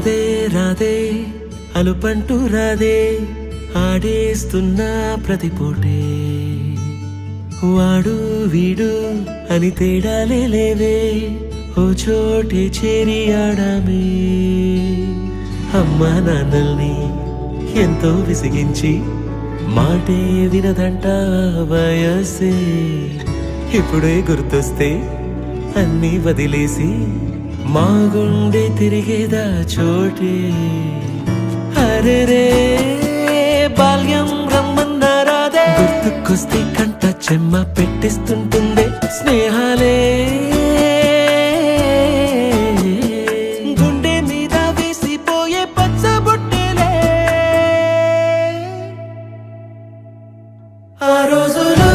రాదే రాదే అలుపంటూ రాదే ఆడేస్తున్నా ప్రతి పూటే వాడు వీడు అని తేడాలే లేవే ఓ చోటే చేరి ఆడామే అమ్మా నాన్నల్ని ఎంతో విసిగించి మాటే వినదంట వయసే ఇప్పుడే గుర్తొస్తే అన్నీ వదిలేసి మా గుండె తిరిగేదా చోటే అరే రే బాల్యం రమ్మన్నారాదే గుర్తుకొస్తే కంట చెమ్మ పెట్టిస్తుంటుందే స్నేహాలే గుండె మీద వేసిపోయే పచ్చబొట్టేలే ఆ రోజులు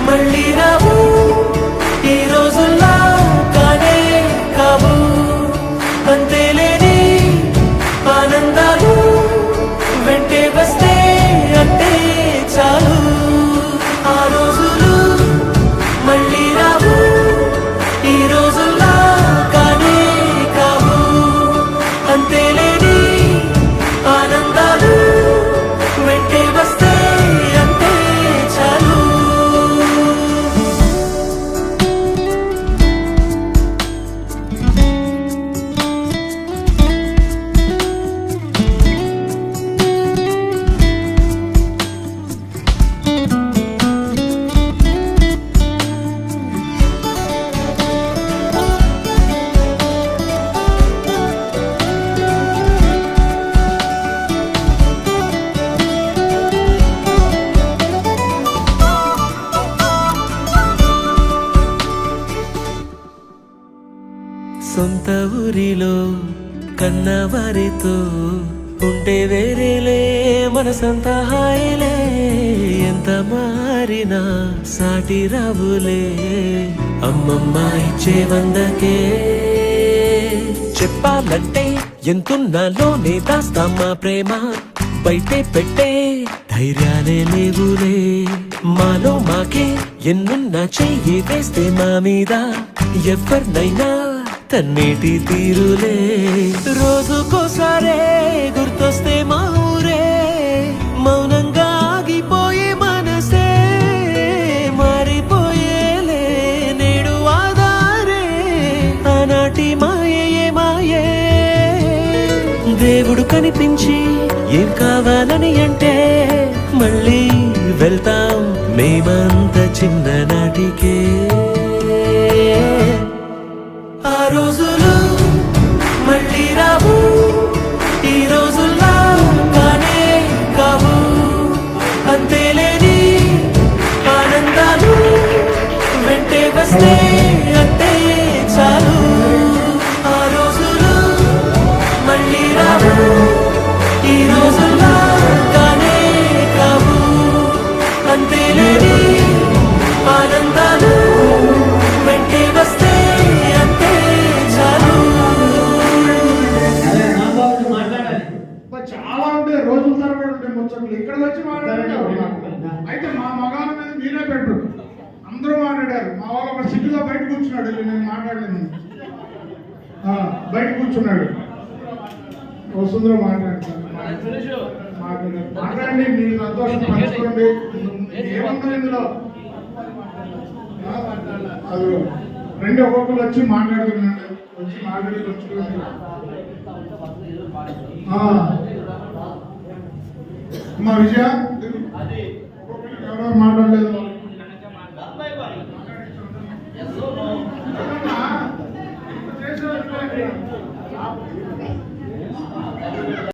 మళ్ళీ రావు ఈ రోజుల్లో కానే కావు అంతేలేని ఆనందాలు వెంటే వస్తే అంటే చాలు ఆ రోజులు మళ్ళీ రావు ఈ రోజుల్లో కానే కావు అంతేలేని ఆనందాలు వెంటే వస్తే అంటే చాలు సొంత ఊరిలో కన్నవారితో ఉంటే వేరేలే మనసంతా హాయిలే ఎంత మారినా సాటి రావులే అమ్మమ్మ ఇచ్చే వందకే చెప్పాలంటే ఎంతున్నాలోనే దాస్తామా ప్రేమ బయటే పెట్టే ధైర్యాలే లేవులే మాలో మాకే ఎన్నున్నా చెయ్యి వేస్తే మా మీద ఎవరినైనా తన్నేటి తీరులే రోజుకోసారే గుర్తొస్తే మా ఊరే మౌనంగా ఆగిపోయే మనసే మారిపోయేలే నేడు ఆధారే ఆనాటి మాయే మాయే దేవుడు కనిపించి ఏం కావాలని అంటే మళ్ళీ వెళ్తాం మేమంత చిన్ననాటికే ఆ రోజులు మళ్ళీ రావు ఈ రోజుల్లో కానే కావు అంతేలేని ఆనందాలు వెంటే వస్తే అంటే చాలు ఆ రోజులు మళ్ళీ రావు ఈ రోజుల్లో కానే కావు అంతేలేని ఆనందాలు వెంటే వస్తే చాలా ఉంటాయి రోజుల తరబడి ఉంటాయి ముచ్చట్లు ఇక్కడ వచ్చి మాట్లాడారు అయితే మా మగాల మీద మీరే పెట్టు అందరూ మాట్లాడారు మా వాళ్ళు ఒక సిటీలో బయట కూర్చున్నాడు నేను మాట్లాడలేను బయట కూర్చున్నాడు వస్తుందో మాట్లాడండి మీ సంతోషం పంచుకోండి ఏముందో ఇందులో అది రెండు ఒక్కొక్కరు వచ్చి మాట్లాడుతున్నాడు వచ్చి మాట్లాడి పంచుకోండి మా విజయ ఎవరో మాట్లాడలేదు